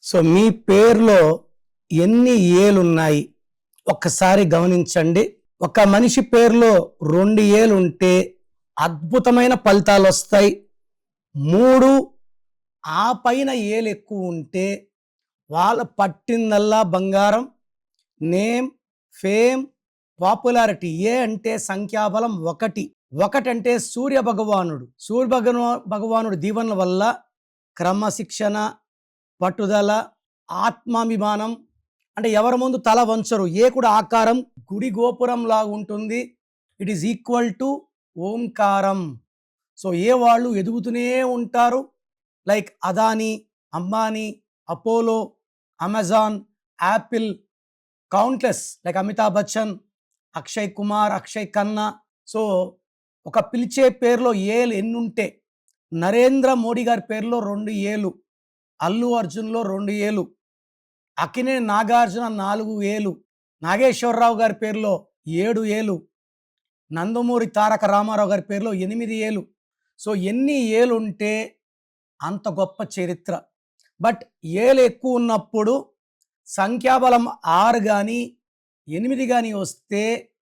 So మీ పేరులో ఎన్ని ఏలున్నాయి ఒక్కసారి గమనించండి. ఒక మనిషి పేరులో 2 ఏలు ఉంటే అద్భుతమైన ఫలితాలు వస్తాయి. 3 ఆ పైన ఏలు ఎక్కువ ఉంటే వాళ్ళ పట్టిందల్లా బంగారం. Name, fame, popularity. ఏ అంటే సంఖ్యాబలం 1. 1 అంటే సూర్య భగవానుడు దీవెనల వల్ల క్రమశిక్షణ, పట్టుదల, ఆత్మాభిమానం, అంటే ఎవరి ముందు తల వంచరు. ఏ కూడా ఆకారం గుడి గోపురం లాగా ఉంటుంది. It is equal to Omkaram. So ఏ వాళ్ళు ఎదుగుతూనే ఉంటారు. Like Adani, Ambani, Apollo, Amazon, Apple, countless like Amitabh Bachchan, Akshay Kumar, Akshay Khanna. So ఒక పిలిచే పేరులో ఏలు ఎన్నుంటే, నరేంద్ర మోడీ గారి పేరులో 2 ఏలు, అల్లు అర్జున్లో 2 ఏలు, అక్కినేని నాగార్జున 4 ఏలు, నాగేశ్వరరావు గారి పేరులో 7 ఏలు, నందమూరి తారక రామారావు గారి పేరులో 8 ఏలు. సో ఎన్ని ఏలు ఉంటే అంత గొప్ప చరిత్ర. బట్ ఏలు ఎక్కువ ఉన్నప్పుడు సంఖ్యాబలం 6 కానీ 8 కానీ వస్తే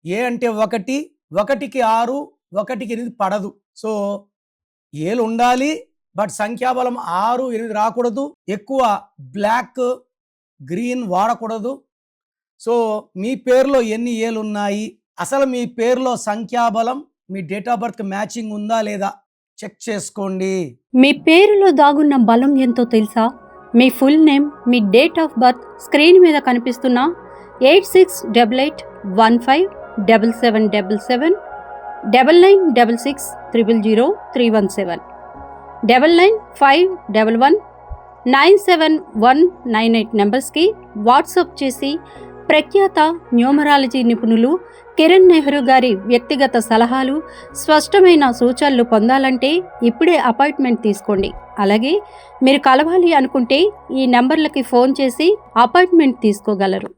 ఏ అంటే 1, 1కి 6, 1కి 8 పడదు. సో ఏలు ఉండాలి, బట్ సంఖ్యాబలం 6, 8 రాకూడదు. ఎక్కువ బ్లాక్, గ్రీన్ వాడకూడదు. సో మీ పేరులో ఎన్ని ఏలు ఉన్నాయి, అసలు మీ పేరులో సంఖ్యాబలం మీ డేట్ ఆఫ్ బర్త్ మ్యాచింగ్ ఉందా లేదా చెక్ చేసుకోండి. మీ పేరులో దాగున్న బలం ఎంతో తెలుసా? మీ ఫుల్ నేమ్, మీ డేట్ ఆఫ్ బర్త్ స్క్రీన్ మీద కనిపిస్తున్న 8688157777 9966000317 995111971198 నెంబర్స్కి వాట్సాప్ చేసి ప్రఖ్యాత న్యూమరాలజీ నిపుణులు కిరణ్ నెహ్రూ గారి వ్యక్తిగత సలహాలు, స్పష్టమైన సూచనలు పొందాలంటే ఇప్పుడే అపాయింట్మెంట్ తీసుకోండి. అలాగే మీరు కలవాలి అనుకుంటే ఈ నెంబర్లకి ఫోన్ చేసి అపాయింట్మెంట్ తీసుకోగలరు.